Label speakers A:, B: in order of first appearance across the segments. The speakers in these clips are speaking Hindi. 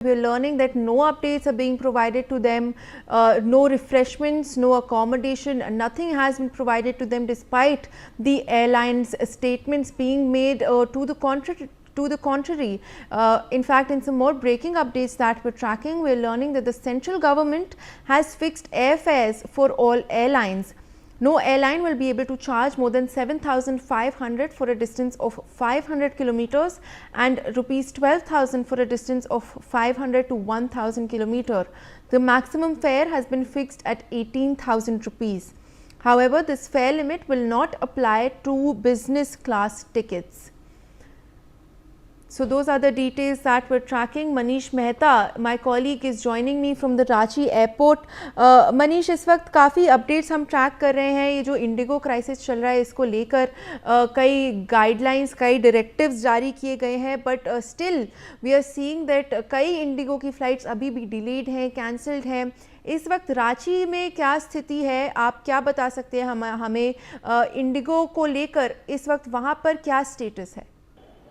A: We're learning that no updates are being provided to them, no refreshments, no accommodation, nothing has been provided to them despite the airline's statements being made to the contrary. In fact, in some more breaking updates that we're tracking, we're learning that the central government has fixed airfares for all airlines. No airline will be able to charge more than 7,500 for a distance of 500 kilometers and rupees 12,000 for a distance of 500 to 1,000 kilometer. The maximum fare has been fixed at 18,000 rupees. However, this fare limit will not apply to business class tickets. So those are the details that we're tracking. Manish Mehta, my colleague, is joining me from the Ranchi airport. Manish, इस वक्त काफ़ी अपडेट्स हम ट्रैक कर रहे हैं. ये जो इंडिगो क्राइसिस चल रहा है इसको लेकर कई गाइडलाइंस, कई डायरेक्टिव्स जारी किए गए हैं, but still we are seeing that कई इंडिगो की फ़्लाइट्स अभी भी डिलेड हैं, कैंसल्ड हैं. इस वक्त रांची में क्या स्थिति है, आप क्या बता सकते हैं हमें इंडिगो को लेकर? इस वक्त वहाँ पर क्या स्टेटस है?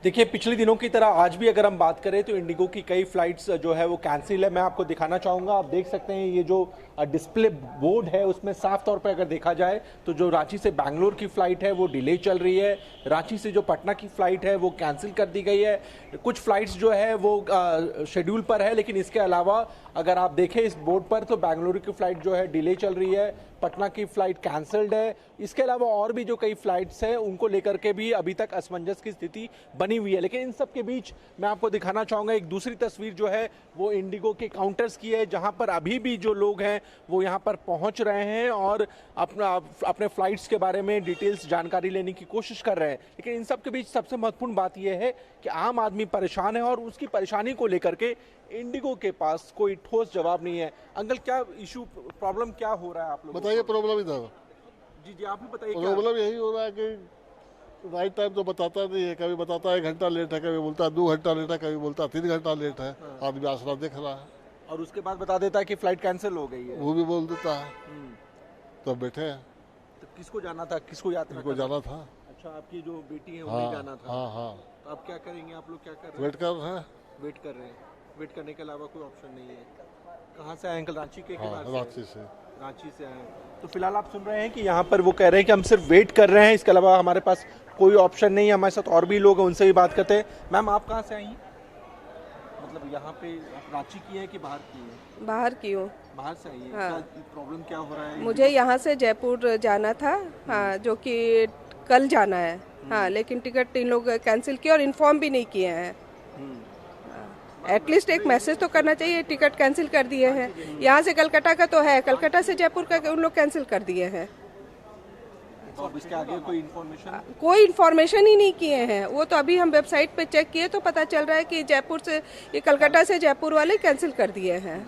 B: देखिए, पिछले दिनों की तरह आज भी अगर हम बात करें तो इंडिगो की कई फ्लाइट्स जो है वो कैंसिल है. मैं आपको दिखाना चाहूँगा, आप देख सकते हैं ये जो डिस्प्ले बोर्ड है उसमें साफ तौर पे अगर देखा जाए तो जो रांची से बैंगलोर की फ़्लाइट है वो डिले चल रही है. रांची से जो पटना की फ़्लाइट है वो कैंसिल कर दी गई है. कुछ फ़्लाइट्स जो है वो शेड्यूल पर है, लेकिन इसके अलावा अगर आप देखें इस बोर्ड पर तो बेंगलुरु की फ़्लाइट जो है डिले चल रही है, पटना की फ़्लाइट कैंसल्ड है. इसके अलावा और भी जो कई फ़्लाइट्स हैं उनको लेकर के भी अभी तक असमंजस की स्थिति बनी हुई है. लेकिन इन सब के बीच मैं आपको दिखाना चाहूँगा एक दूसरी तस्वीर जो है वो इंडिगो के काउंटर्स की है, जहाँ पर अभी भी जो लोग हैं वो यहाँ पर पहुँच रहे हैं और अपने फ़्लाइट्स के बारे में डिटेल्स जानकारी लेने की कोशिश कर रहे हैं. लेकिन इन सब के बीच सबसे महत्वपूर्ण बात यह है कि आम आदमी परेशान है और उसकी परेशानी को लेकर के इंडिगो के पास कोई ठोस जवाब नहीं है. अंकल, क्या इशू, प्रॉब्लम क्या हो रहा है आप लोग?
C: बताइए प्रॉब्लम इधर.
B: जी, आप ही बताइए.
C: प्रॉब्लम यही हो रहा है कि राइट टाइम तो बताता नहीं है. कभी बताता है 1 घंटा लेट है, कभी बोलता है 2 घंटा लेट है, कभी बोलता है 3 घंटा लेट है. आदमी आसरा देख रहा है
B: और उसके बाद बता देता है कि फ्लाइट कैंसिल हो गई है.
C: वो भी बोल देता है. तो बैठे हैं.
B: तो किसको जाना था, किसको यात्रा
C: को जाना था?
B: अच्छा, आपकी जो बेटी है उन्हें जाना था.
C: हाँ.
B: तो अब क्या करेंगे आप लोग? क्या कर रहे हैं?
C: वेट कर रहे हैं.
B: वेट कर रहे हैं. वेट करने के अलावा कोई ऑप्शन नहीं है. कहाँ से आए अंकल? रांची के?
C: रांची से.
B: रांची से आए. तो फिलहाल आप सुन रहे हैं कि यहाँ पर वो कह रहे हैं कि हम सिर्फ वेट कर रहे हैं, इसके अलावा हमारे पास कोई ऑप्शन नहीं है. हमारे साथ और भी लोग हैं, उनसे भी बात करते हैं. मैम, आप कहाँ से आई हैं? मतलब यहाँ पे आप रांची की है कि बाहर की है?
D: बाहर की हूँ.
B: बाहर से आई है.
D: हाँ.
B: प्रॉब्लम क्या हो रहा है?
D: मुझे यहाँ से जयपुर जाना था. हाँ, जो कि कल जाना है. हाँ, लेकिन टिकट इन लोग कैंसिल किए और इन्फॉर्म भी नहीं किए हैं. एटलीस्ट एक मैसेज तो करना चाहिए. टिकट कैंसिल कर दिए हैं. यहाँ से कलकत्ता का तो है, कलकत्ता से जयपुर का उन लोग कैंसिल कर दिए हैं.
B: और इसके आगे
D: कोई इन्फॉर्मेशन ही नहीं किए हैं. वो तो अभी हम वेबसाइट पे चेक किए तो पता चल रहा है कि जयपुर से, ये कलकत्ता से जयपुर वाले कैंसिल कर दिए हैं.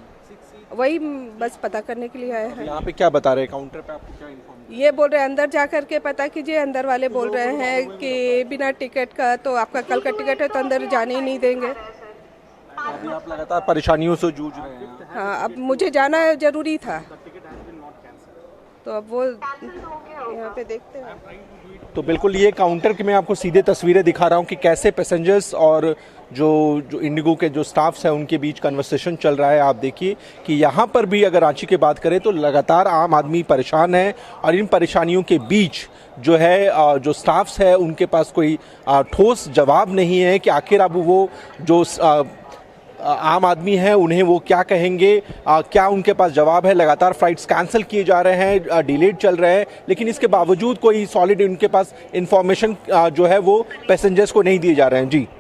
D: वही बस पता करने के लिए आए हैं.
B: यहाँ पे क्या बता रहे हैं काउंटर पे? आपको क्या इन्फॉर्मेशन?
D: ये बोल रहे हैं अंदर जा करके पता कीजिए. अंदर वाले बोल रहे हैं कि बिना टिकट का, तो आपका कल का टिकट है तो अंदर जाने ही नहीं देंगे.
B: अभी आप लगातार परेशानियों से जूझ रहे हैं.
D: हाँ, अब मुझे जाना जरूरी था तो अब वो यहाँ पे देखते हैं.
B: तो बिल्कुल ये काउंटर की मैं आपको सीधे तस्वीरें दिखा रहा हूँ कि कैसे पैसेंजर्स और जो इंडिगो के जो स्टाफ्स हैं उनके बीच कन्वर्सेशन चल रहा है. आप देखिए कि यहाँ पर भी अगर रांची की बात करें तो लगातार आम आदमी परेशान है और इन परेशानियों के बीच जो है जो स्टाफ्स है उनके पास कोई ठोस जवाब नहीं है कि आखिर अब वो जो आम आदमी है उन्हें वो क्या कहेंगे, क्या उनके पास जवाब है. लगातार फ्लाइट्स कैंसिल किए जा रहे हैं, डिलेड चल रहे हैं, लेकिन इसके बावजूद कोई सॉलिड उनके पास इंफॉर्मेशन जो है वो पैसेंजर्स को नहीं दिए जा रहे हैं. जी.